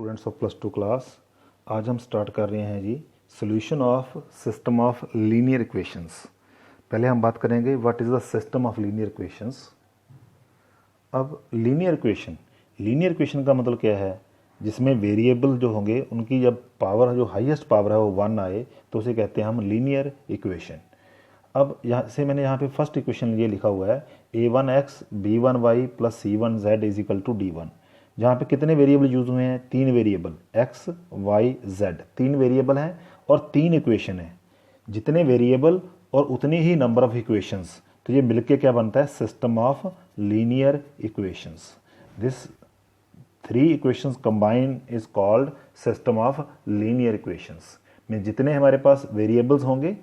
Students of plus two class. आज हम start कर रहे हैं जी solution of system of linear equations. पहले हम बात करेंगे what is the system of linear equations. अब लीनियर इक्वेशन का मतलब क्या है, जिसमें वेरिएबल जो होंगे उनकी जब पावर जो हाईएस्ट पावर है वो 1 आए तो उसे कहते हैं हम लीनियर इक्वेशन। अब यहाँ से मैंने यहाँ पे फर्स्ट इक्वेशन ये लिखा हुआ है a1x b1y plus c1z is equal to d1, जहाँ पे कितने वेरिएबल यूज हुए हैं, 3 variable x y z, 3 variable हैं और 3 इक्वेशन है। जितने वेरिएबल और उतने ही नंबर ऑफ इक्वेशंस, तो ये मिलके क्या बनता है, system of linear equations. This 3 equations combine is called system of linear equations. में जितने हमारे पास वेरिएबल्स होंगे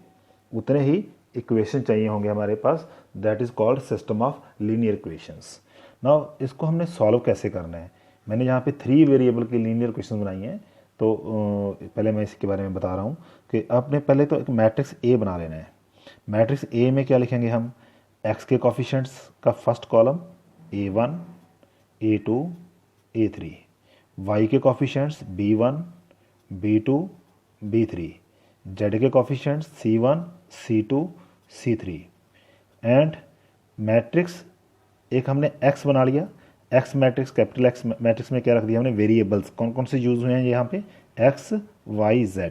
उतने ही इक्वेशन चाहिए होंगे हमारे पास, that is called system of linear equations. Now इसको हमने सॉल्व कैसे करना है, मैंने यहाँ पे 3 वेरिएबल की लीनियर इक्वेशन बनाई हैं। तो पहले मैं इसके बारे में बता रहा हूँ कि आपने पहले तो एक मैट्रिक्स ए बना लेना है। मैट्रिक्स ए में क्या लिखेंगे हम, एक्स के कोफिशिएंट्स का first column a1 a2 a3, Y के coefficients b1 b2 b3, Z के coefficients c1 c2 c3 and matrix एक हमने x बना लिया। x matrix, capital X matrix में क्या रख दिया हमने, वेरिएबल्स कौन कौन से यूज हुए हैं यहाँ पे, x y z।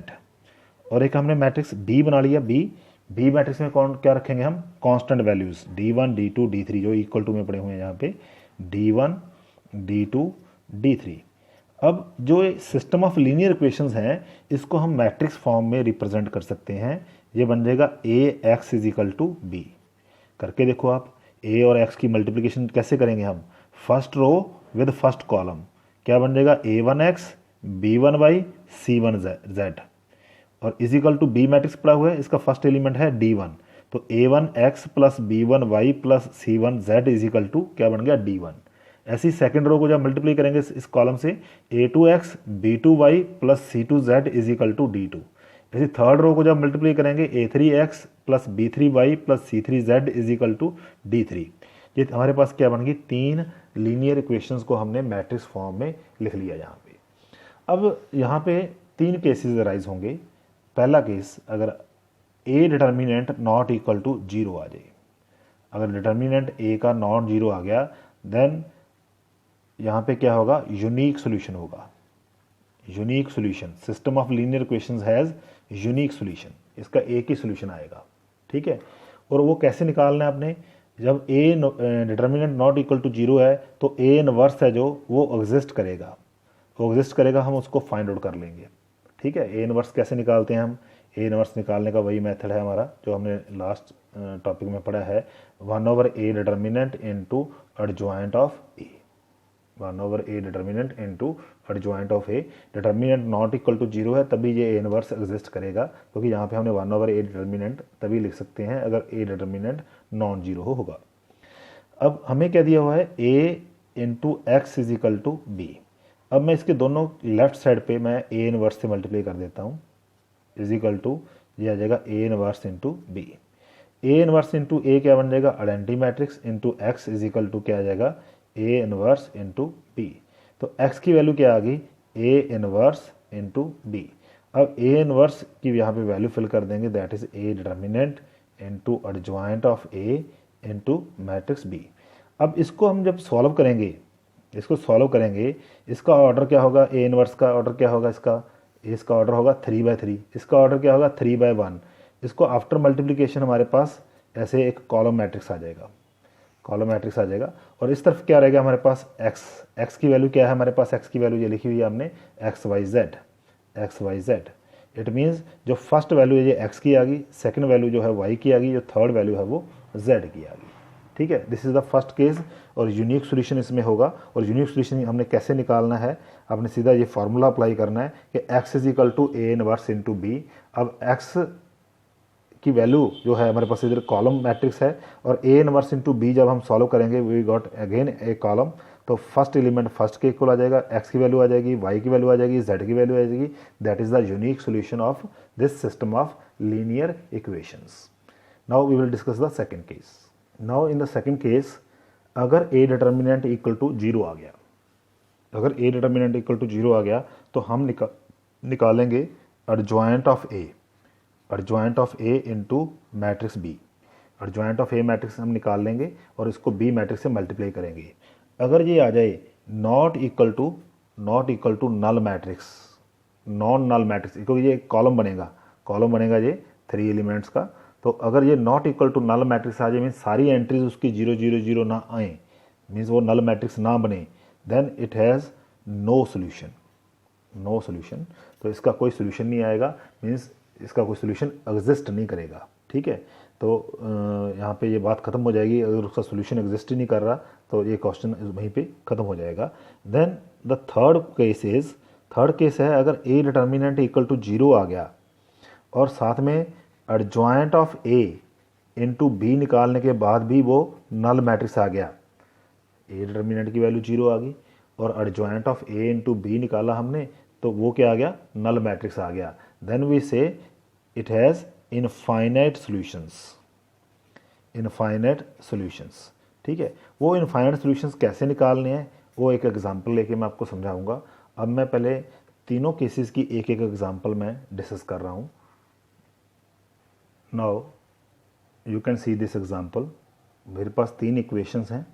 और एक हमने मैट्रिक्स b बना लिया। b मैट्रिक्स में कौन क्या रखेंगे हम, constant values d1 d2 d3 जो इक्वल टू में पड़े हुए हैं यहाँ पे, d1 d2 d3। अब जो सिस्टम ऑफ लीनियर इक्वेशंस हैं इसको हम मैट्रिक्स फॉर्म में रिप्रेजेंट कर सकते हैं। ये बन जाएगा ax is equal to b। करके देखो आप, a और x की मल्टीप्लिकेशन कैसे करेंगे हम, first row with first column, क्या बन जाएगा a1x b1y c1z और is equal to b matrix पड़ा हुआ है, इसका फर्स्ट एलिमेंट है d1, तो a1x plus b1y plus c1z is equal to क्या बन गया d1। ऐसी सेकंड रो को जब मल्टीप्लाई करेंगे इस कॉलम से, a2x b2y plus c2z is equal to d2। ऐसी थर्ड रो को जब मल्टीप्लाई करेंगे a3x plus b3y plus c3z is equal to d3। ये हमारे पास क्या बन गई, 3 लीनियर इक्वेशंस को हमने मैट्रिक्स फॉर्म में लिख लिया यहाँ पे। अब यहाँ पे 3 केसेस अराइज होंगे। पहला केस, अगर a determinant not equal to 0 आ जाए, अगर डिटर्मिनेंट a का नॉट 0 आ गया, देन यहाँ पे क्या होगा, यूनिक सोल्यूशन होगा। Unique solution, system of linear equations has unique solution, इसका एक ही सोल्यूशन आएगा, ठीक है। और वो कैसे निकालना है आपने, जब a determinant not equal to 0 है तो a इनवर्स है जो वो एग्जिस्ट करेगा, हम उसको फाइंड आउट कर लेंगे, ठीक है। a इनवर्स कैसे निकालते हैं हम, a इनवर्स निकालने का वही मेथड है हमारा जो हमने लास्ट टॉपिक में पढ़ा है, 1/a determinant into adjoint of a, 1/a determinant into adjoint of a। Determinant not equal to 0 है तभी ये a इनवर्स एग्जिस्ट करेगा, क्योंकि यहाँ पे हमने 1/a डिटर्मिनेंट तभी लिख सकते हैं अगर a डिटर्मिनेंट नॉन 0 होगा। अब हमें क्या दिया हुआ है, a into X is equal to b। अब मैं इसके दोनों लेफ्ट साइड पे मैं a इनवर्स से मल्टीप्लाई कर देता हूँ, इज इक्वल टू ये आ जाएगा a inverse into b। a inverse into a क्या बन जाएगा, identity matrix into X is equal to क्या आ जाएगा, a इनवर्स इंटू b। तो x की वैल्यू क्या आ गई, a इनवर्स इंटू b। अब a इनवर्स की यहाँ पे वैल्यू फिल कर देंगे, that is a determinant into adjoint of a into matrix b। अब इसको हम जब सॉल्व करेंगे, इसका ऑर्डर क्या होगा, a इनवर्स का ऑर्डर क्या होगा, इसका ऑर्डर होगा 3/3, इसका ऑर्डर क्या होगा 3/1। इसको आफ्टर मल्टीप्लिकेशन हमारे पास ऐसे एक कॉलम मैट्रिक्स आ जाएगा, और इस तरफ क्या रहेगा हमारे पास, x की वैल्यू क्या है हमारे पास, x की वैल्यू ये लिखी हुई है हमने x y z। It means जो फर्स्ट वैल्यू है ये x की आ गई, सेकंड वैल्यू जो है y की आ गई, जो थर्ड वैल्यू है वो z की आ गई, ठीक है। This is the first case और यूनिक सोल्यूशन इसमें होगा। और यूनिक सोल्यूशन हमने कैसे निकालना है, आपने सीधा ये फार्मूला अप्लाई करना है कि x is equal to a inverse into b। अब x की वैल्यू जो है हमारे पास इधर कॉलम मैट्रिक्स है और a इनवर्स इंटू b जब हम सॉल्व करेंगे, we got again A column, तो फर्स्ट एलिमेंट फर्स्ट के इक्वल आ जाएगा, x की वैल्यू आ जाएगी, y की वैल्यू आ जाएगी, z की वैल्यू आ जाएगी। That is the unique solution of this system of linear equations. Now we will discuss the second case. Now in the second case, अगर a डिटर्मिनेंट इक्वल टू 0 आ गया, अगर ए डिटर्मिनेंट इक्वल टू 0 आ गया तो हम निकालेंगे adjoint of A, adjoint of A into matrix B. Adjoint of A matrix हम निकाल लेंगे और इसको बी मैट्रिक्स से मल्टीप्लाई करेंगे। अगर ये आ जाए not equal to null matrix, non null matrix, क्योंकि ये कॉलम बनेगा ये 3 एलिमेंट्स का। तो अगर ये not equal to null matrix आ जाए, मीन्स सारी एंट्रीज उसकी 0 0 0 ना आए, मीन्स वो नल मैट्रिक्स ना बने, then it has no solution, no solution. तो इसका कोई सोल्यूशन नहीं आएगा, मीन्स इसका कोई सोल्यूशन एग्जिस्ट नहीं करेगा। ठीक है, तो यहाँ पे ये बात ख़त्म हो जाएगी। अगर उसका सोल्यूशन एग्जिस्ट ही नहीं कर रहा तो ये क्वेश्चन वहीं पे ख़त्म हो जाएगा। देन द थर्ड केस है अगर ए डिटर्मिनेंट इक्वल टू 0 आ गया और साथ में adjoint of A into B निकालने के बाद भी वो नल मैट्रिक्स आ गया। ए डिटर्मिनेंट की वैल्यू 0 आ गई और adjoint of A into B निकाला हमने, तो वो क्या आ गया, नल मैट्रिक्स आ गया। देन वी से इट हैज़ इनफाइनाइट सॉल्यूशंस। ठीक है, वो इनफाइनाइट सॉल्यूशंस कैसे निकालने हैं वो एक एग्जांपल लेके मैं आपको समझाऊंगा। अब मैं पहले तीनों केसेस की एक एक एग्जांपल मैं डिस्कस कर रहा हूँ। Now you can see this example. मेरे पास 3 इक्वेशंस हैं,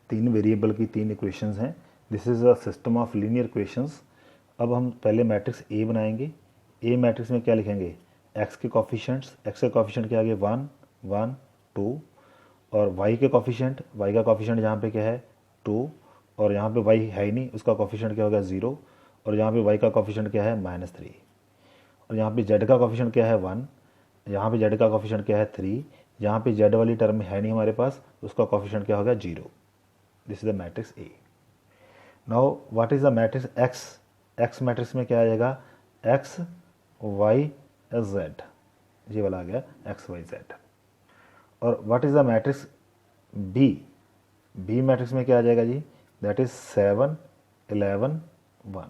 3 वेरिएबल की 3 इक्वेशंस हैं। This is a system of linear equations. अब हम पहले मैट्रिक्स ए बनाएंगे। ए मैट्रिक्स में क्या लिखेंगे, एक्स के कॉफिशेंट्स, एक्स का कॉफिशेंट क्या आ गया 1 1 2, और वाई के कॉफिशेंट, वाई का कॉफिशेंट यहाँ पे क्या है 2, और यहाँ पे वाई है ही नहीं, उसका कॉफिशेंट क्या हो गया 0, और यहाँ पे वाई का कॉफिशेंट क्या है -3, और यहाँ पे जेड का कॉफिशेंट क्या है 1, यहाँ पे जेड का कॉफिशेंट क्या है 3, यहाँ पे जेड वाली टर्म है नहीं हमारे पास, उसका कॉफिशेंट क्या हो गया 0। This is the matrix A. Now what is the matrix x. X matrix में क्या आ जाएगा, एक्स वाई जेड, ये वाला आ गया एक्स वाई जेड। और what is the matrix B. B matrix में क्या आ जाएगा जी, दैट इज 7 11 1,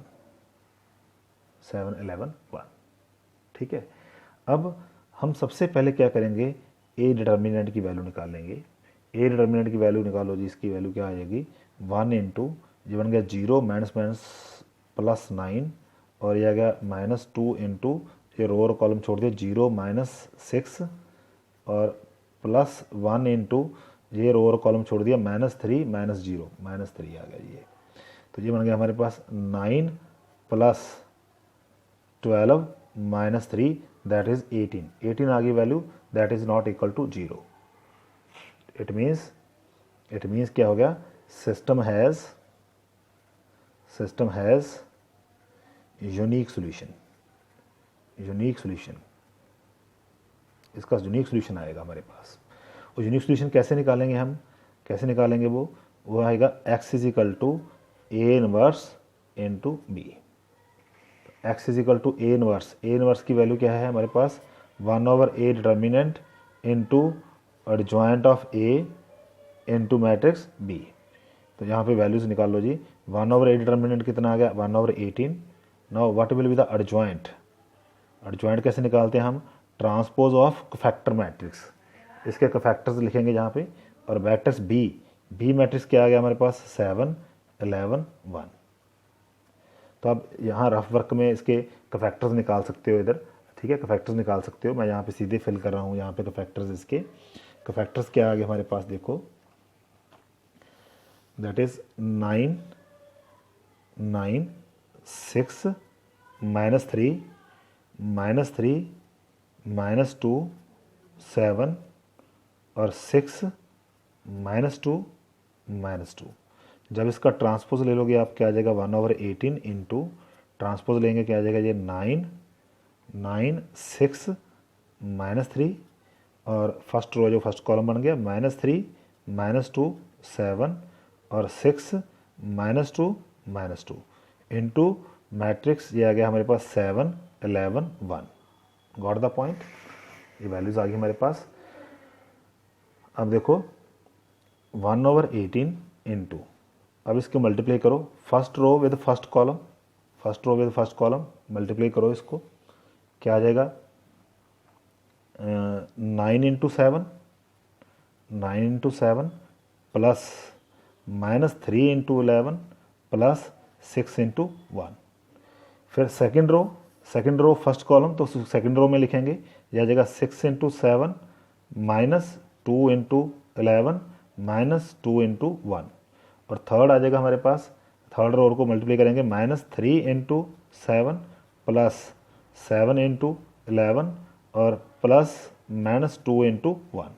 7 11 1। ठीक है, अब हम सबसे पहले क्या करेंगे, ए डिटर्मिनेंट की वैल्यू निकाल लेंगे। ए डिटर्मिनेंट की वैल्यू निकालो जी, इसकी वैल्यू क्या आ जाएगी 1 इंटू, ये बन गया 0 माइनस माइनस प्लस 9, और ये आ गया -2 इंटू, ये रो और कॉलम छोड़ दिया 0 -6, और प्लस 1 इंटू, ये रो और कॉलम छोड़ दिया -3 -0 -3 आ गया ये। तो ये बन गया हमारे पास 9 प्लस 12 -3, दैट इज 18। 18 आ गई value, that is not equal to 0। It means क्या हो गया, सिस्टम हैज़ यूनिक सॉल्यूशन। इसका यूनिक सॉल्यूशन आएगा हमारे पास। और यूनिक सॉल्यूशन कैसे निकालेंगे हम, वो आएगा x is equal to A inverse into B. X is equal to A inverse की वैल्यू क्या है हमारे पास 1/a determinant into adjoint of A into matrix B. तो यहाँ पे वैल्यूज निकाल लो जी। 1/a डिटर्मिनेंट कितना आ गया 1/18। Now what will be the adjoint. Adjoint कैसे निकालते हैं हम, ट्रांसपोज ऑफ कोफैक्टर मैट्रिक्स, इसके कोफैक्टर्स लिखेंगे यहाँ पे, और मैट्रिक्स बी मैट्रिक्स क्या आ गया हमारे पास 7 11 1। तो आप यहाँ रफ वर्क में इसके कोफैक्टर्स निकाल सकते हो इधर। ठीक है, कोफैक्टर्स निकाल सकते हो, मैं यहाँ पे सीधे फिल कर रहा हूँ यहाँ पे कोफैक्टर्स। इसके कोफैक्टर्स क्या आ गए हमारे पास, देखो दैट इज 9 9 6 -3 -2 7 और 6 -2 -2। जब इसका ट्रांसपोज ले लोगे आप क्या आ जाएगा 1/18 इंटू, ट्रांसपोज लेंगे क्या आ जाएगा ये 9 6 -3, और फर्स्ट रो जो फर्स्ट कॉलम बन गया -3 -2 7 और 6 -2 -2 इंटू मैट्रिक्स, ये आ गया हमारे पास 7 11 1। गॉट द पॉइंट, ये वैल्यूज आ गई हमारे पास। अब देखो 1/18 इंटू, अब इसको मल्टीप्लाई करो first row with first column, multiply करो इसको, क्या आ जाएगा 9 into 7 plus -3 into 11 plus 6 into 1। फिर सेकेंड रो फर्स्ट कॉलम, तो सेकेंड रो में लिखेंगे, यह आ जाएगा 6 into 7 minus 2 into 11 minus 2 into 1। और थर्ड आ जाएगा हमारे पास, थर्ड रो को मल्टीप्लाई करेंगे, माइनस 3 इंटू 7 प्लस 7 इंटू 11 और प्लस माइनस 2 इंटू 1।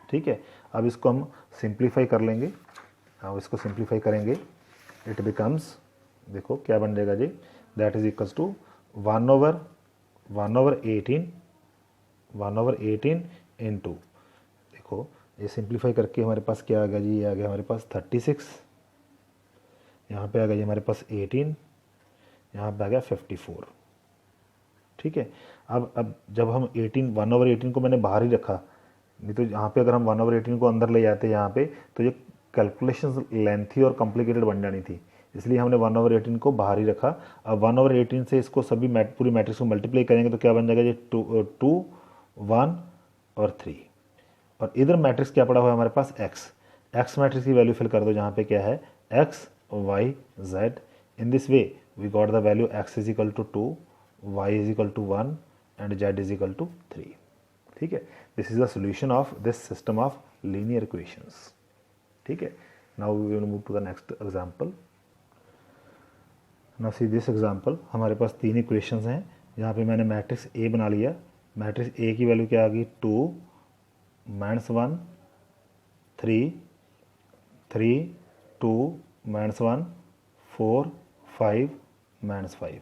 ठीक है, अब इसको हम सिंप्लीफाई कर लेंगे। अब इसको सिंप्लीफाई करेंगे, इट बिकम्स, देखो क्या बन जाएगा जी, that is equals to 1/18 into, देखो ये सिंप्लीफाई करके हमारे पास क्या आ गया जी, ये आ गया हमारे पास 36, यहाँ पे आ गया जी हमारे पास 18, यहाँ पे आ गया 54। ठीक है, अब जब हम 1/18 को मैंने बाहर ही रखा, नहीं तो यहाँ पे अगर हम 1/18 को अंदर ले जाते यहाँ पे तो ये कैलकुलेशन लेंथी और कॉम्प्लिकेटेड बन जानी थी, इसलिए हमने 1/18 को बाहर ही रखा। अब 1/18 से इसको सभी पूरी मैट्रिक्स को मल्टीप्लाई करेंगे तो क्या बन जाएगा ये 2, 1 और 3। और इधर मैट्रिक्स क्या पड़ा हुआ है हमारे पास, एक्स मैट्रिक्स की वैल्यू फिल कर दो, जहाँ पे क्या है x Y z. In this way we got the value x is equal to 2, y is equal to 1 and z is equal to 3। ठीक है, this is the solution of this system of linear equations. ठीक है, now we will move to the next example. Now see this example, हमारे पास 3 equations हैं, यहाँ पे मैंने matrix A बना लिया। मैट्रिक्स ए की वैल्यू क्या आ गई, 2 माइनस 1 3 3 2 माइनस 1 4 5 माइनस 5।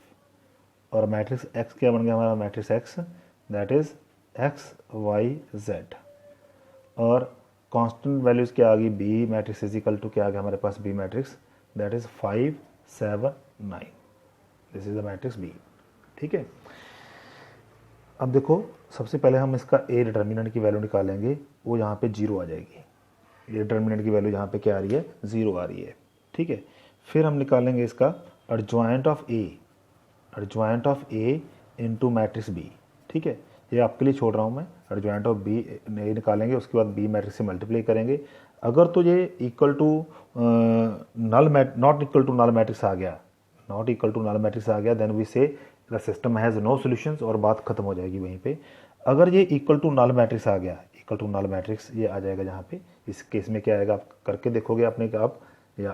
और मैट्रिक्स एक्स क्या बन गया हमारा, matrix X that is X Y Z. और कांस्टेंट वैल्यूज़ क्या आ गई, B matrix is equal to क्या आ गया हमारे पास, B matrix that is 5 7 9। This is the matrix B. ठीक है, अब देखो सबसे पहले हम इसका ए डिटर्मिनेंट की वैल्यू निकालेंगे, वो यहाँ पे 0 आ जाएगी। ए डिटर्मिनेंट की वैल्यू यहाँ पे क्या आ रही है, 0 आ रही है। ठीक है, फिर हम निकालेंगे इसका adjoint of A into matrix B. ठीक है, ये आपके लिए छोड़ रहा हूँ मैं, एडजॉइंट ऑफ बी ए निकालेंगे, उसके बाद बी मैट्रिक्स से मल्टीप्लाई करेंगे। अगर तो ये equal to not equal to null matrix आ गया, then we say the system has no solutions और बात खत्म हो जाएगी वहीं पे। अगर ये इक्वल टू नल मैट्रिक्स आ गया, ये आ जाएगा जहाँ पे, इस केस में क्या आएगा आप करके देखोगे अपने आप, या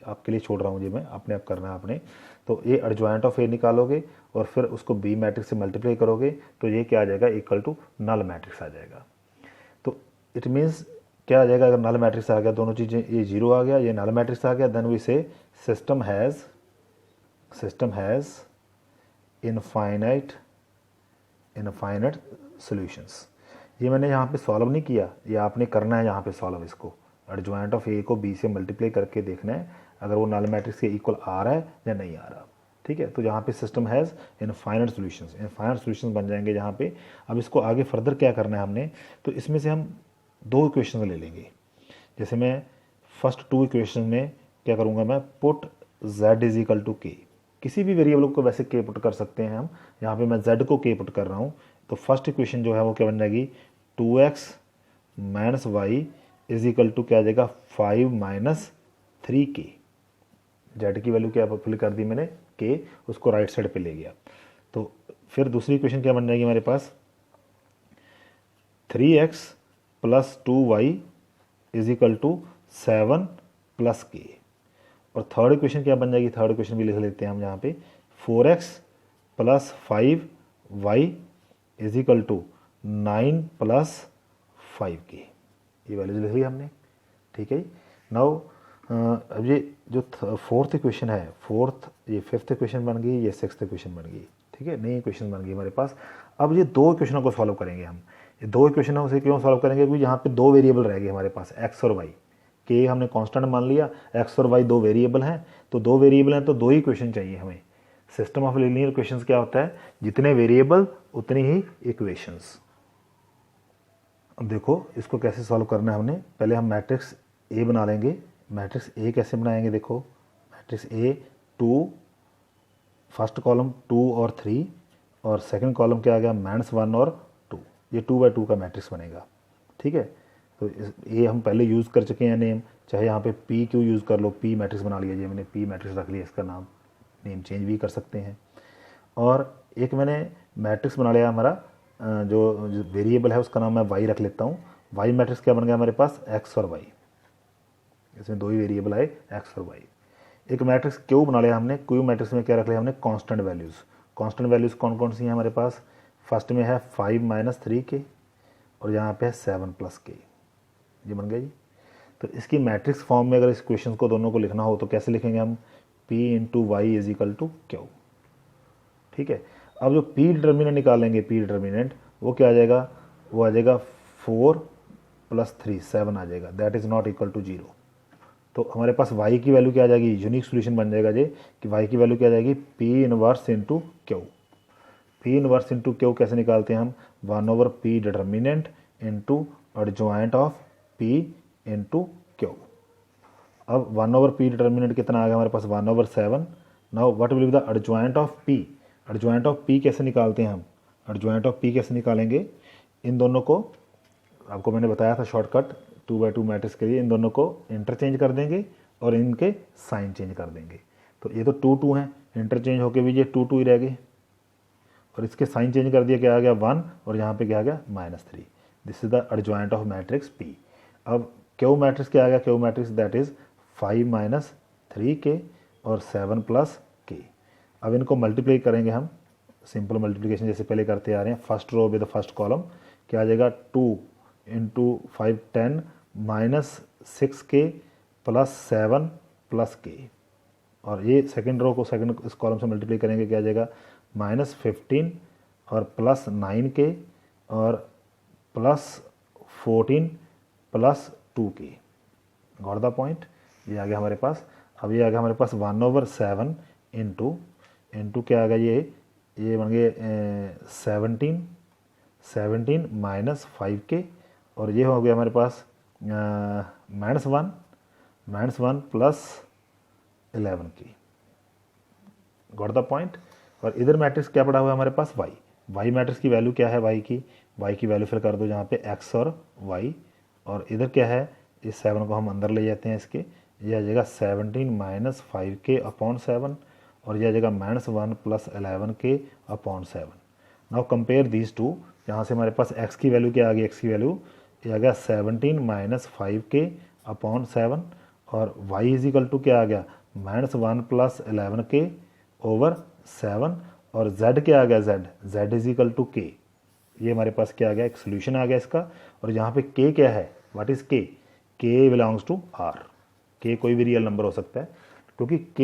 आपके लिए छोड़ रहा हूँ जी मैं, अपने आप करना है आपने। तो ये एडजॉइंट ऑफ ए निकालोगे और फिर उसको बी मैट्रिक्स से मल्टीप्लाई करोगे तो ये क्या आ जाएगा, इक्वल टू नल मैट्रिक्स आ जाएगा। तो इट मीन्स क्या आ जाएगा, अगर नल मैट्रिक्स आ गया, दोनों चीज़ें, ये 0 आ गया, ये नल मैट्रिक्स आ गया, देन वी से सिस्टम हैज़ इनफाइनाइट सॉल्यूशंस। ये मैंने यहाँ पे सॉल्व नहीं किया, ये आपने करना है यहाँ पे सॉल्व। इसको एडजॉइंट ऑफ ए को बी से मल्टीप्लाई करके देखना है अगर वो नल मैट्रिक्स के इक्वल आ रहा है या नहीं आ रहा। ठीक है, तो यहाँ पे सिस्टम हैज़ इनफाइनाइट सॉल्यूशंस बन जाएंगे जहाँ पे। अब इसको आगे फर्दर क्या करना है हमने, तो इसमें से हम 2 इक्वेशन ले लेंगे। जैसे मैं फर्स्ट 2 इक्वेशन में क्या करूँगा, मैं put z is equal to k, किसी भी वेरिएबल को वैसे के पुट कर सकते हैं हम, यहाँ पे मैं z को के पुट कर रहा हूँ। तो फर्स्ट इक्वेशन जो है वो क्या बन जाएगी, 2x minus y is equal to क्या आ जाएगा, 5 माइनस 3k। z की वैल्यू क्या फिल कर दी मैंने, k, उसको राइट साइड पे ले गया। तो फिर दूसरी इक्वेशन क्या बन जाएगी हमारे पास, 3x plus 2y is equal to 7 plus k। और थर्ड इक्वेशन क्या बन जाएगी, थर्ड इक्वेशन भी लिख लेते हैं हम यहाँ पे, 4x plus 5y is equal to 9 plus 5k। ये वैल्यूज लिख ली हमने। ठीक है, नाउ अब ये जो फोर्थ इक्वेशन है, ये फिफ्थ इक्वेशन बन गई, ये सिक्स्थ इक्वेशन बन गई। ठीक है, नई इक्वेशन बन गई हमारे पास। अब ये 2 इक्वेशनों को सॉल्व करेंगे हम। ये 2 इक्वेशनों से क्यों सॉल्व करेंगे, क्योंकि यहाँ पे 2 वेरिएबल रह गए हमारे पास, एक्स और वाई। के हमने कांस्टेंट मान लिया, एक्स और वाई 2 वेरिएबल हैं, तो 2 वेरिएबल हैं तो 2 ही इक्वेशन चाहिए हमें। सिस्टम ऑफ लीनियर इक्वेशंस क्या होता है, जितने वेरिएबल उतनी ही इक्वेशंस। अब देखो इसको कैसे सॉल्व करना है हमने, पहले हम मैट्रिक्स ए बना लेंगे। मैट्रिक्स ए कैसे बनाएंगे, देखो मैट्रिक्स ए 2, फर्स्ट कॉलम 2 और 3 और सेकंड कॉलम क्या आ गया, -1 और 2। ये 2 बाय 2 का मैट्रिक्स बनेगा। ठीक है, तो ये हम पहले यूज़ कर चुके हैं नेम, चाहे यहाँ पे पी क्यू यूज़ कर लो, पी मैट्रिक्स बना लिया जी मैंने, पी मैट्रिक्स रख लिया, इसका नाम नेम चेंज भी कर सकते हैं। और एक मैंने मैट्रिक्स बना लिया हमारा, जो वेरिएबल है उसका नाम मैं वाई रख लेता हूँ। वाई मैट्रिक्स क्या बन गया हमारे पास, एक्स और वाई, इसमें दो ही वेरिएबल आए एक्स और वाई। एक मैट्रिक्स क्यू बना लिया हमने, क्यू मैट्रिक्स में क्या रख लिया हमने, कांस्टेंट वैल्यूज़। कांस्टेंट वैल्यूज़ कौन कौन सी हैं हमारे पास, फर्स्ट में है 5 - 3k और यहाँ पे है 7 + k, ये बन गया जी। तो इसकी मैट्रिक्स फॉर्म में अगर इस क्वेश्चन को दोनों को लिखना हो तो कैसे लिखेंगे हम, p × y = q, ठीक है। अब जो p डिटर्मिनेंट निकालेंगे, p डिटर्मिनेंट वो क्या आ जाएगा, वो आ जाएगा 4 + 3 7 आ जाएगा, that is not equal to 0। तो हमारे पास y की वैल्यू क्या आ जाएगी, यूनिक सोल्यूशन बन जाएगा जी कि y की वैल्यू क्या आ जाएगी, p inverse × q। p inverse × q कैसे निकालते हैं हम, 1/p determinant into adjoint of p × q। अब 1/p डिटर्मिनेंट कितना आ गया हमारे पास, 1/7। Now what will be the adjoint of p, adjoint of p कैसे निकालते हैं हम, एडजॉइंट ऑफ p कैसे निकालेंगे, इन दोनों को आपको मैंने बताया था शॉर्टकट 2/2 मैट्रिक्स के लिए, इन दोनों को इंटरचेंज कर देंगे और इनके साइन चेंज कर देंगे। तो ये तो 2 2 हैं, इंटरचेंज होके भी ये 2 2 ही रह गए, और इसके साइन चेंज कर दिया, क्या आ गया 1 और यहाँ पे क्या आ गया -3। This is the adjoint of matrix p। अब क्यू मैट्रिक्स क्या आ गया, Q matrix that is 5 - 3k और 7 + k। अब इनको मल्टीप्लाई करेंगे हम, सिंपल मल्टीप्लिकेशन जैसे पहले करते आ रहे हैं, first row with the first column, क्या आ जाएगा 2 × 5 10 -6k + 7 + k। और ये सेकंड रो को सेकंड इस कॉलम से मल्टीप्लाई करेंगे, क्या आ जाएगा -15 और +9k और +14 + 2k। गॉट द पॉइंट, ये आ गया हमारे पास। अब ये आ गया हमारे पास 1/7 इंटू क्या आ गया, ये बन गए 17 -5k और ये हो गया हमारे पास -1 + 11k। Got the point. और इधर मैट्रिक्स क्या पड़ा हुआ है हमारे पास, वाई मैट्रिक्स की वैल्यू क्या है, वाई की वैल्यू फिल कर दो जहाँ पे एक्स और वाई, और इधर क्या है, इस 7 को हम अंदर ले जाते हैं इसके, ये आ जाएगा 17 - 5k/7 और ये आ जाएगा -1 + 11k/7। Now compare these two, यहाँ से हमारे पास x की वैल्यू क्या आ गई, x की वैल्यू ये आ गया 17 - 5k/7 और y = क्या आ गया -1 + 11k/7 और z क्या आ गया, z = k। ये हमारे पास क्या आ गया, एक सोल्यूशन आ गया इसका। और यहाँ पे k क्या है, what is k, k belongs to r। k कोई भी रियल नंबर हो सकता है, क्योंकि k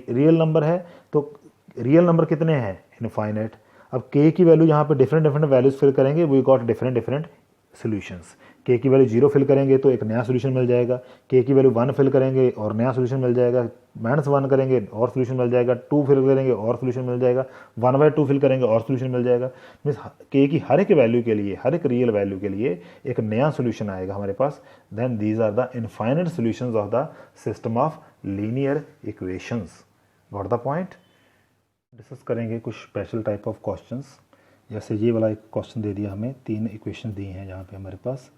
रियल नंबर है, तो रियल नंबर कितने हैं, इनफाइनाइट। अब k की वैल्यू यहाँ पे डिफरेंट वैल्यूज फिल करेंगे, we got different solutions. k की वैल्यू 0 फिल करेंगे तो एक नया सोल्यूशन मिल जाएगा, k की वैल्यू 1 फिल करेंगे और नया सोल्यूशन मिल जाएगा, -1 करेंगे और सोल्यूशन मिल जाएगा, 2 फिल करेंगे और सोल्यूशन मिल जाएगा, 1/2 फिल करेंगे और सोल्यूशन मिल जाएगा। मीन्स k की हर एक वैल्यू के लिए, हर एक रियल वैल्यू के लिए एक नया सोल्यूशन आएगा हमारे पास। Then these are the infinite solutions of the system of linear equations. Got the point. Discuss करेंगे कुछ स्पेशल टाइप ऑफ क्वेश्चंस, जैसे ये वाला एक क्वेश्चन दे दिया हमें, 3 इक्वेशन दी हैं जहाँ पे हमारे पास,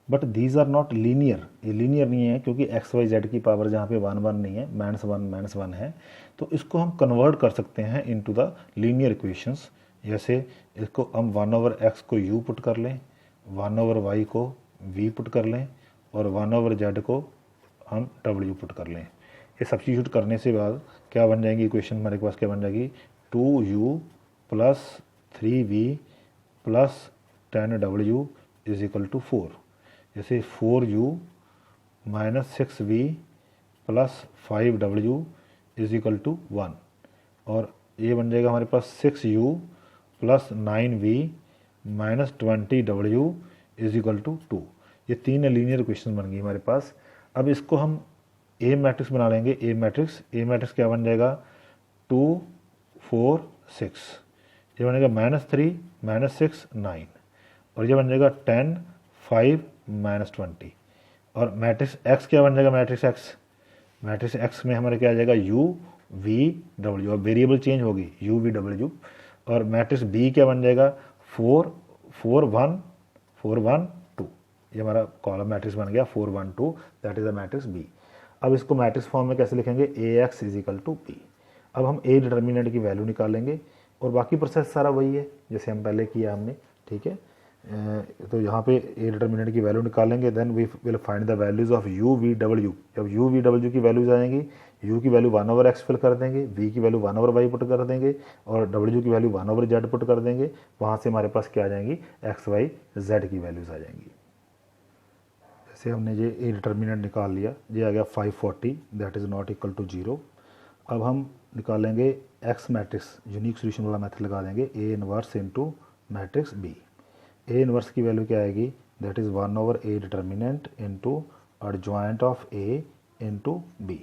but these are not linear. ये लीनियर नहीं है क्योंकि एक्स वाई जेड की पावर जहाँ पे 1 1 नहीं है, -1 है, तो इसको हम कन्वर्ट कर सकते हैं इनटू द लीनियर इक्वेशंस। जैसे इसको हम 1/x को u पुट कर लें, 1/y को v पुट कर लें और 1/z को हम w पुट कर लें। ये सब्स्टिट्यूट करने से बाद क्या बन जाएंगी इक्वेशन हमारे पास, क्या बन जाएगी 2u + 3v + 10w = 4। जैसे 4u - 6v + 5w = 1 और ये बन जाएगा हमारे पास 6u + 9v - 20w = 2। ये 3 लीनियर इक्वेशन बन गई हमारे पास। अब इसको हम ए मैट्रिक्स बना लेंगे, ए मैट्रिक्स क्या बन जाएगा 2 4 6, ये बनेगा -3 -6 9 और ये बन जाएगा 10 5 -20 और मैट्रिक्स एक्स क्या बन जाएगा, मैट्रिक्स एक्स में हमारे क्या आ जाएगा u v w, और वेरिएबल चेंज होगी u v w। और मैट्रिक्स बी क्या बन जाएगा 4 4 1 4 1 2, ये हमारा कॉलम मैट्रिक्स बन गया 4 1 2, that is the matrix B. अब इसको मैट्रिक्स फॉर्म में कैसे लिखेंगे, A X is equal to B. अब हम ए डिटर्मिनेंट की वैल्यू निकालेंगे और बाकी प्रोसेस सारा वही है जैसे हम पहले किया हमने, ठीक है। तो यहाँ पे ए डिटर्मिनेंट की वैल्यू निकालेंगे, then we will find the values of u v डब्ल्यू। जब यू वी डब्ल्यू की वैल्यूज आएंगी, यू की वैल्यू 1/x फिल कर देंगे, वी की वैल्यू 1/y पुट कर देंगे और डब्ल्यू की वैल्यू 1/z पुट कर देंगे। वहाँ से हमारे पास क्या आ जाएंगी, एक्स वाई जेड की वैल्यूज़ आ जाएंगी। जैसे हमने ये ए डिटर्मिनेंट निकाल लिया, ये आ गया 540, that is not equal to 0। अब हम निकालेंगे एक्स मैट्रिक्स, यूनिक सोल्यूशन वाला मेथड लगा देंगे, A inverse into matrix B. A inverse की वैल्यू क्या आएगी, that is 1/a determinant into adjoint of A into B.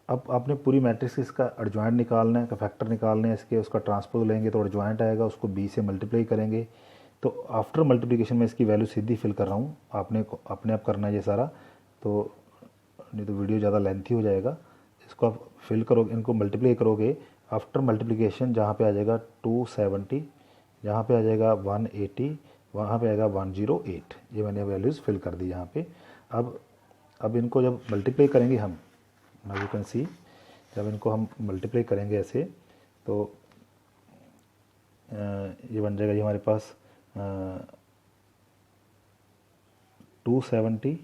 अब आपने पूरी मैट्रिक्स इसका एडजॉइंट निकालना है, फैक्टर निकालने हैं इसके, उसका ट्रांसपोज लेंगे तो एडजॉइंट आएगा, उसको बी से मल्टीप्लाई करेंगे। तो आफ्टर मल्टीप्लिकेशन में इसकी वैल्यू सीधी फिल कर रहा हूँ, आपने अपने आप करना है ये सारा, तो नहीं तो वीडियो ज़्यादा लेंथी हो जाएगा। इसको आप फिल करोगे, इनको मल्टीप्लाई करोगे, आफ्टर मल्टीप्लिकेशन जहाँ पे आ जाएगा 270, यहाँ पे आ जाएगा 180, वहाँ पे आएगा 108। ये मैंने वैल्यूज़ फिल कर दी यहाँ पे। अब इनको जब मल्टीप्लाई करेंगे हम, नाउ यू कैन सी, जब इनको हम मल्टीप्लाई करेंगे ऐसे तो ये बन जाएगा, ये हमारे पास 270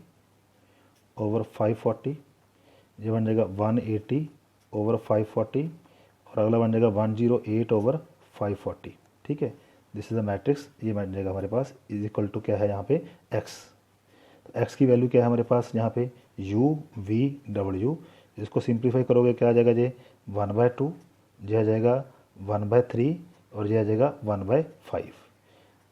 ओवर 540, ये बन जाएगा 180 ओवर 540 और अगला बन जाएगा 108 ओवर 540, ठीक है। दिस इज़ द मैट्रिक्स, ये बन जाएगा हमारे पास इज इक्वल टू क्या है यहाँ पे एक्स। तो एक्स की वैल्यू क्या है हमारे पास यहाँ पे यू वी डब्ल्यू। इसको सिंप्लीफाई करोगे क्या आ जाएगा, जे 1/2, ये आ जाएगा 1/3 और ये आ जाएगा 1/5।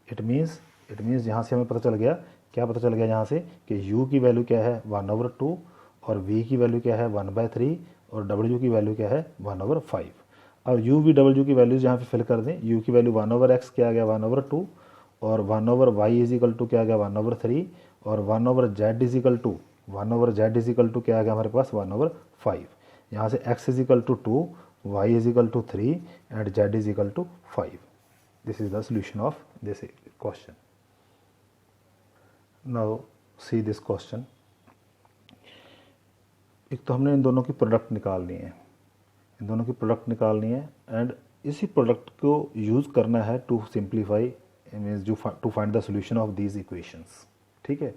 इट मीन्स यहाँ से हमें पता चल गया, क्या पता चल गया यहाँ से कि u की वैल्यू क्या है 1/2 और v की वैल्यू क्या है 1/3 और w की वैल्यू क्या है 1/5। अब u v w की वैल्यूज यहाँ पे फिल कर दें, u की वैल्यू 1/x क्या आ गया 1/2 और 1/y इज इक्वल टू क्या आ गया 1/3 और 1/z is equal to 1/z is equal to क्या आ गया हमारे पास 1/5। यहाँ से x is equal to 2, y is equal to 3 and z is equal to 5। This is the solution of this question. Now see this question. एक तो हमने इन दोनों की प्रोडक्ट निकालनी है, इन दोनों की प्रोडक्ट निकालनी है एंड इसी प्रोडक्ट को यूज़ करना है to simplify means to find the solution of these equations, ठीक है।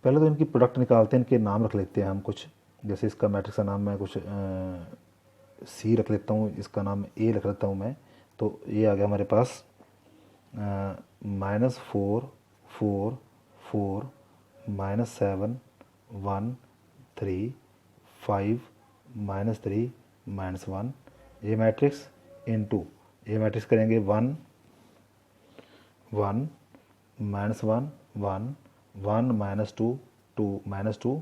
पहले तो इनकी प्रोडक्ट निकालते हैं, इनके नाम रख लेते हैं हम कुछ, जैसे इसका मैट्रिक्स का नाम मैं कुछ सी रख लेता हूँ, इसका नाम ए रख लेता हूँ मैं। तो ये आ गया हमारे पास -4 4 4 -7 1 3 5 -3 -1 ये मैट्रिक्स इनटू ये मैट्रिक्स करेंगे 1 1 -1 1 1 -2 2 -2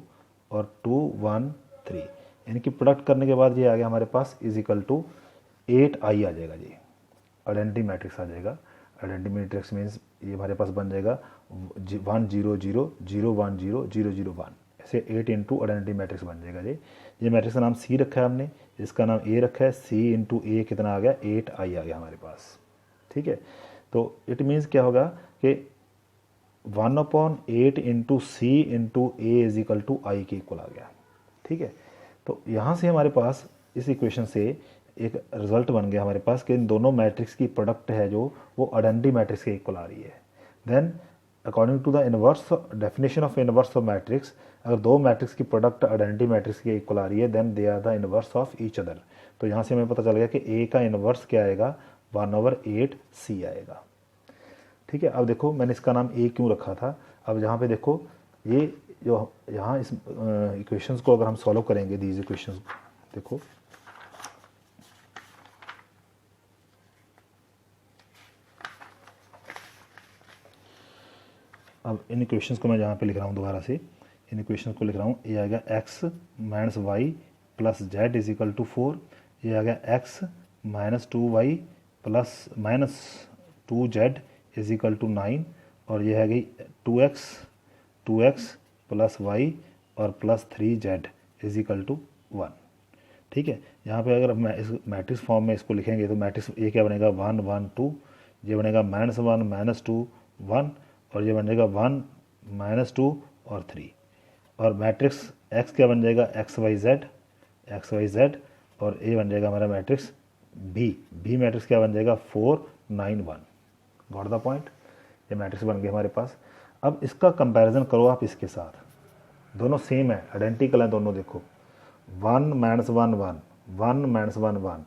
और 2 1 3। इनकी प्रोडक्ट करने के बाद ये आ गया हमारे पास इज इक्वल टू 8i आ जाएगा जी, आइडेंटिटी मैट्रिक्स आ जाएगा। आइडेंटिटी मैट्रिक्स मीन्स ये हमारे पास बन जाएगा 1 0 0 0 1 0 0 0 1, ऐसे 8 इंटू आइडेंटिटी मैट्रिक्स बन जाएगा जी। ये मैट्रिक्स का नाम सी रखा है हमने, इसका नाम ए रखा है, सी इंटू ए कितना आ गया 8i आ गया हमारे पास, ठीक है। तो इट मीन्स क्या होगा कि 1/8 into C into A is equal to I के इक्वल आ गया, ठीक है। तो यहाँ से हमारे पास इस इक्वेशन से एक रिजल्ट बन गया हमारे पास कि इन दोनों मैट्रिक्स की प्रोडक्ट है जो वो आइडेंटिटी मैट्रिक्स के इक्वल आ रही है। Then according to the inverse definition of inverse of matrix, अगर दो मैट्रिक्स की प्रोडक्ट आइडेंटिटी मैट्रिक्स के इक्वल आ रही है then they are the inverse of each other. तो यहाँ से हमें पता चल गया कि ए का इनवर्स क्या आएगा 1/8 सी आएगा, ठीक है। अब देखो मैंने इसका नाम ए क्यों रखा था, अब यहाँ पे देखो ये जो यहाँ इस इक्वेशंस को अगर हम सॉल्व करेंगे दीज इक्वेशंस, देखो अब इन इक्वेशंस को मैं यहाँ पे लिख रहा हूँ दोबारा से, इन इक्वेशंस को लिख रहा हूँ। ये आ गया x - y plus z is equal to 4, ये आ गया x - 2y plus -2z is equal to 9 और ये है गई 2x प्लस y और plus 3z is equal to 1, ठीक है। यहाँ पे अगर मैं इस मैट्रिक्स फॉर्म में इसको लिखेंगे तो मैट्रिक्स ये क्या बनेगा 1 1 2, ये बनेगा -1 -2 1 और ये बनेगा 1 -2 और 3, और मैट्रिक्स एक्स क्या बन जाएगा, एक्स वाई जेड, और ए बन जाएगा हमारा मैट्रिक्स बी मैट्रिक्स क्या बन जाएगा 4 9 1। Got the point. ये मैट्रिक्स बन गए हमारे पास। अब इसका कंपैरिजन करो आप इसके साथ, दोनों सेम है, आइडेंटिकल है दोनों। देखो 1 -1 1 1 -1 1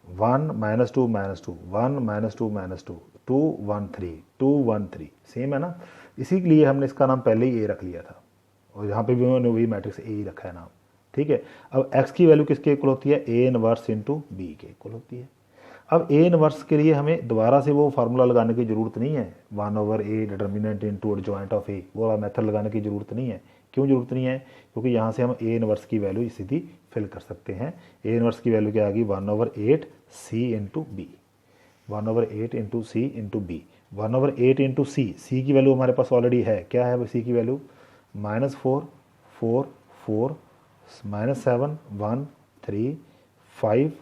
1 -2 -2 1 -2 -2 2 1 3 2 1 3, सेम है ना। इसी के लिए हमने इसका नाम पहले ही ए रख लिया था, और यहाँ पे भी उन्होंने वही मैट्रिक्स ए ही रखा है नाम, ठीक है। अब x की वैल्यू किसके इक्वल होती है, ए इनवर्स इंटू बी के इक्वल होती है। अब ए इनवर्स के लिए हमें दोबारा से वो फार्मूला लगाने की ज़रूरत नहीं है, 1/a determinant into adjoint of A, वो वाला मेथड लगाने की ज़रूरत नहीं है। क्यों ज़रूरत नहीं है, क्योंकि यहाँ से हम ए इनवर्स की वैल्यू सीधी फिल कर सकते हैं। ए इनवर्स की वैल्यू क्या आ गई, 1/8 c into B, 1/8 into C into B, 1/8 into सी की वैल्यू हमारे पास ऑलरेडी है। क्या है वो सी की वैल्यू, -4 4 4 -7 1 3 5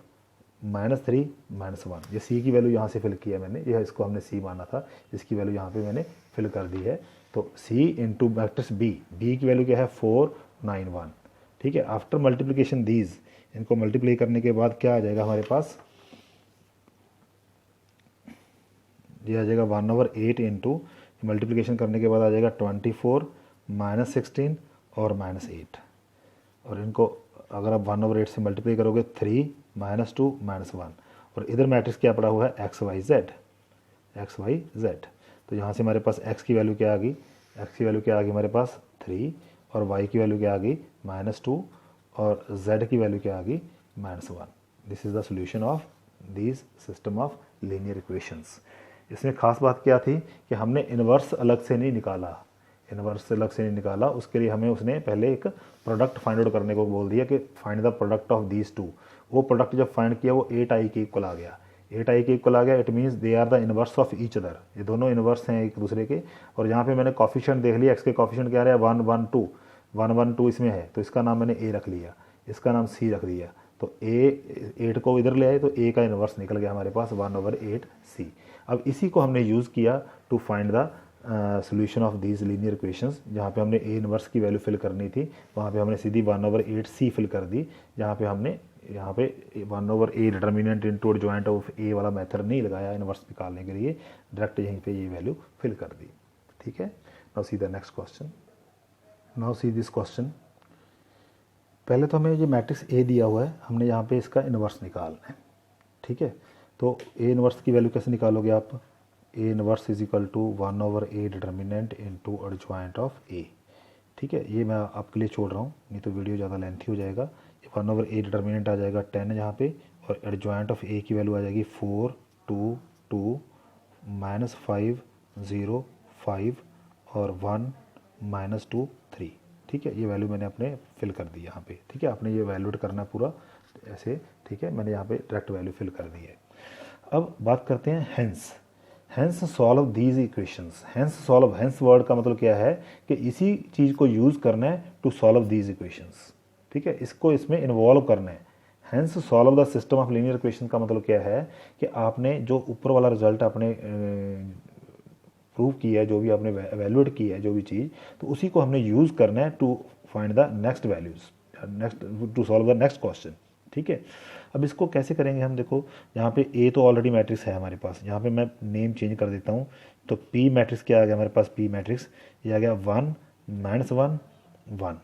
-3 -1। ये सी की वैल्यू यहाँ से फिल किया मैंने, यह इसको हमने सी माना था, इसकी वैल्यू यहाँ पे मैंने फिल कर दी है। तो सी इंटू मैट्रिक्स बी की वैल्यू क्या है 4 9 1, ठीक है। आफ्टर मल्टीप्लिकेशन दीज, इनको मल्टीप्लाई करने के बाद क्या आ जाएगा हमारे पास, ये आ जाएगा 1/8 इंटू, मल्टीप्लिकेशन करने के बाद आ जाएगा 24 -16 और -8, और इनको अगर आप 1/8 से मल्टीप्लाई करोगे 3 -2 -1, और इधर मैट्रिक्स क्या पड़ा हुआ है एक्स वाई जेड। तो यहाँ से हमारे पास x की वैल्यू क्या आ गई, हमारे पास 3, और y की वैल्यू क्या आ गई -2, और z की वैल्यू क्या आ गई -1। This is the solution of these system of linear equations. इसमें खास बात क्या थी कि हमने इन्वर्स अलग से नहीं निकाला, उसके लिए हमें उसने पहले एक प्रोडक्ट फाइंड आउट करने को बोल दिया कि find the product of these two. वो प्रोडक्ट जब फाइंड किया वो 8i के इक्वल आ गया, it means they are the inverse of each other, ये दोनों इनवर्स हैं एक दूसरे के। और यहाँ पे मैंने कॉफिशिएंट देख लिया, एक्स के कॉफिशिएंट क्या रहा है 1 1 2 1 1 2 इसमें है, तो इसका नाम मैंने ए रख लिया, इसका नाम सी रख दिया। तो ए 8 को इधर ले आए तो ए का इनवर्स निकल गया हमारे पास 1/8 सी। अब इसी को हमने यूज़ किया to find the solution of these linear equations. जहाँ पे हमने ए इनवर्स की वैल्यू फिल करनी थी, वहाँ पे हमने सीधी 1/8 सी फिल कर दी। यहाँ पे हमने 1/a determinant into adjoint of A वाला मेथड नहीं लगाया इनवर्स निकालने के लिए, डायरेक्ट यहीं पे ये वैल्यू फिल कर दी, ठीक है। Now see the next question, now see this question. पहले तो हमें ये मैट्रिक्स ए दिया हुआ है, हमने यहाँ पे इसका इनवर्स निकालना है, ठीक है। तो ए इनवर्स की वैल्यू कैसे निकालोगे आप, A inverse is equal to 1/a determinant into adjoint of A, ठीक है। ये मैं आपके लिए छोड़ रहा हूँ, नहीं तो वीडियो ज़्यादा लेंथी हो जाएगा। 1/a डिटर्मिनेंट आ जाएगा 10 यहाँ पे, और एडजॉइंट ऑफ ए की वैल्यू आ जाएगी 4 2 2 -5 0 5 और 1 -2 3, ठीक है। ये वैल्यू मैंने अपने फिल कर दी यहाँ पे, ठीक है। आपने ये वैल्यूड करना पूरा ऐसे, ठीक है। मैंने यहाँ पे डायरेक्ट वैल्यू फिल कर दी है। अब बात करते हैं hence solve these equations. Hence word का मतलब क्या है कि इसी चीज़ को यूज़ करना है टू सॉल्व दीज इक्वेशंस, ठीक है। इसको इसमें इन्वॉल्व करना है। Hence solve the system of linear equation का मतलब क्या है कि आपने जो ऊपर वाला रिजल्ट आपने प्रूव किया है, जो भी आपने एवेल्यूएट किया है जो भी चीज़, तो उसी को हमने यूज़ करना है to find the next values, to solve the next question, ठीक है। अब इसको कैसे करेंगे हम, देखो यहाँ पे ए तो ऑलरेडी मैट्रिक्स है हमारे पास, यहाँ पे मैं नेम चेंज कर देता हूँ। तो पी मैट्रिक्स क्या आ गया हमारे पास, पी मैट्रिक्स ये आ गया 1 -1 1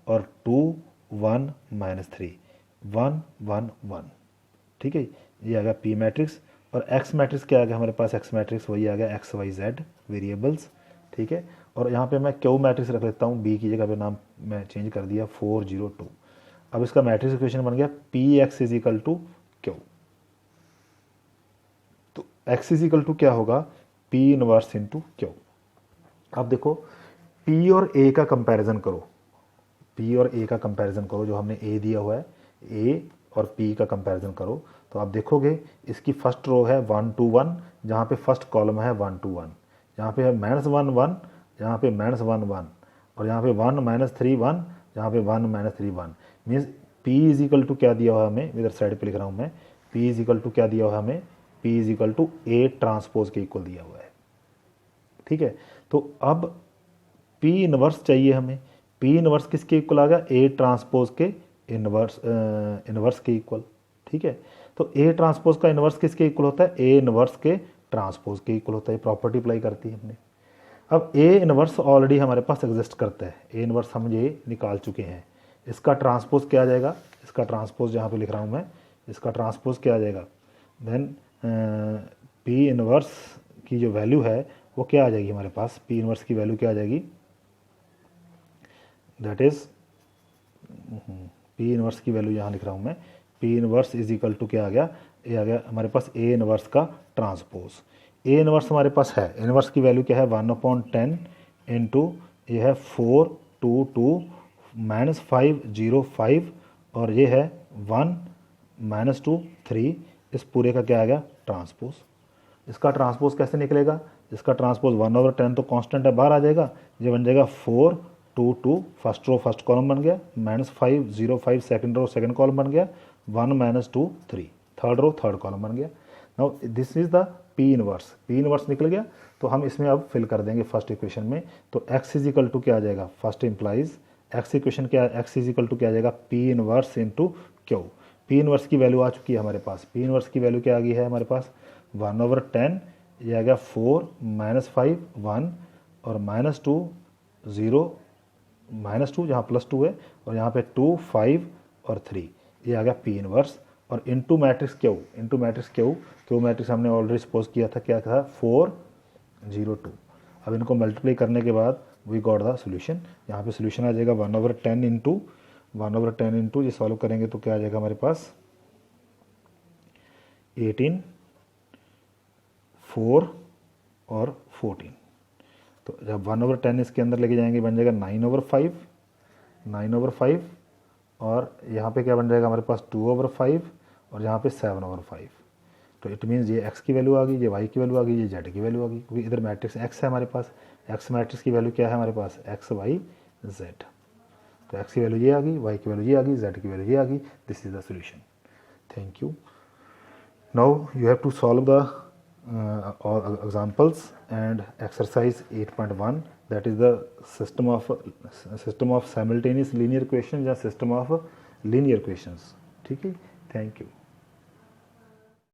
और 2 1 -3 1 1 1, ठीक है। ये आ गया पी मैट्रिक्स। और एक्स मैट्रिक्स क्या आ गया हमारे पास, एक्स मैट्रिक्स वही आ गया एक्स वाई जेड वेरिएबल्स, ठीक है। और यहाँ पे मैं क्यू मैट्रिक्स रख लेता हूँ, बी की जगह पे नाम मैं चेंज कर दिया 4 0 2। अब इसका मैट्रिक्स इक्वेशन बन गया P x is equal to Q. तो एक्स इज इक्वल टू क्या होगा, पी इनवर्स इंटू क्यू। अब देखो पी और ए का कंपैरिजन करो, जो हमने ए दिया हुआ है, ए और पी का कंपैरिजन करो। तो आप देखोगे इसकी फर्स्ट रो है 1 2 1, जहाँ पे फर्स्ट कॉलम है 1 2 1, यहाँ पे है -1 1, यहाँ पे -1 1, और यहाँ पे 1 -3 1, जहाँ पे 1 -3 1। Means P is equal to क्या दिया हुआ है हमें, इधर साइड पे लिख रहा हूँ मैं, P इज इक्वल टू क्या दिया हुआ है हमें, P is equal to A transpose के इक्वल दिया हुआ है, ठीक है। तो अब पी इनवर्स चाहिए हमें। पी इनवर्स किसके इक्वल आ गया, ए ट्रांसपोज के इनवर्स के इक्वल, ठीक है। तो ए ट्रांसपोज का इनवर्स किसके इक्वल होता है, ए इनवर्स के ट्रांसपोज के इक्वल होता है। प्रॉपर्टी अप्लाई करती है हमने। अब ए इनवर्स ऑलरेडी हमारे पास एग्जिस्ट करता है, ए इनवर्स हम ये निकाल चुके हैं। इसका ट्रांसपोज क्या आ जाएगा, इसका ट्रांसपोज जहाँ पे लिख रहा हूँ मैं, इसका ट्रांसपोज क्या आ जाएगा, देन पी इनवर्स की जो वैल्यू है वो क्या आ जाएगी हमारे पास, पी इनवर्स की वैल्यू क्या आ जाएगी, दैट इज पी इनवर्स की वैल्यू यहाँ लिख रहा हूँ मैं, P inverse is equal to क्या आ गया, ये आ गया हमारे पास ए इनवर्स का ट्रांसपोज। ए इनवर्स हमारे पास है, इनवर्स की वैल्यू क्या है 1/10 इंटू ये है 422 माइनस 505 और ये है 1 माइनस 2 3, इस पूरे का क्या आ गया ट्रांसपोज। इसका ट्रांसपोज कैसे निकलेगा, इसका ट्रांसपोज 1/10 तो कांस्टेंट है, बाहर आ जाएगा, ये बन जाएगा 422 फर्स्ट रो फर्स्ट कॉलम बन गया, minus 505 second row second column बन गया, 1 माइनस 2 3 थर्ड रो थर्ड कॉलम बन गया। Now this is the P inverse, P inverse निकल गया। तो हम इसमें अब फिल कर देंगे फर्स्ट इक्वेशन में। तो x इज इक्वल टू क्या आ जाएगा, फर्स्ट इंप्लाइज x इक्वेशन क्या, x इज इक्वल टू क्या आ जाएगा, P inverse into Q. P inverse की वैल्यू आ चुकी है हमारे पास, पी इनवर्स की वैल्यू क्या आ गई है हमारे पास 1/10, ये आ गया 4 माइनस 5 1 और माइनस 2 0 माइनस 2 जहाँ प्लस 2 है और यहाँ पे 2 5 और 3, ये आ गया पी इनवर्स। और into matrix Q, into matrix Q, Q matrix हमने ऑलरेडी सपोज किया था, क्या था 4 0 2। अब इनको मल्टीप्लाई करने के बाद वी गॉट द सोल्यूशन। यहाँ पे सोल्यूशन आ जाएगा 1/10 इंटू 1/10 इंटू ये सॉल्व करेंगे तो क्या आ जाएगा हमारे पास 18 4 और 14। तो जब 1/10 इसके अंदर लेके जाएंगे बन जाएगा 9/5 और यहाँ पे क्या बन जाएगा हमारे पास 2/5 और यहाँ पे 7/5। तो इट मीन्स ये x की वैल्यू आ गई, ये y की वैल्यू आ गई, ये z की वैल्यू आ गई, क्योंकि इधर मैट्रिक्स x है हमारे पास। x मैट्रिक्स की वैल्यू क्या है हमारे पास x y z। तो x की वैल्यू ये आ गई, y की वैल्यू ये आ गई, z की वैल्यू ये आ गई। This is the solution. Thank you. Now you have to solve the examples and exercise 8.1, that is the system of simultaneous linear equations या system of linear equations, ठीक है। Thank you.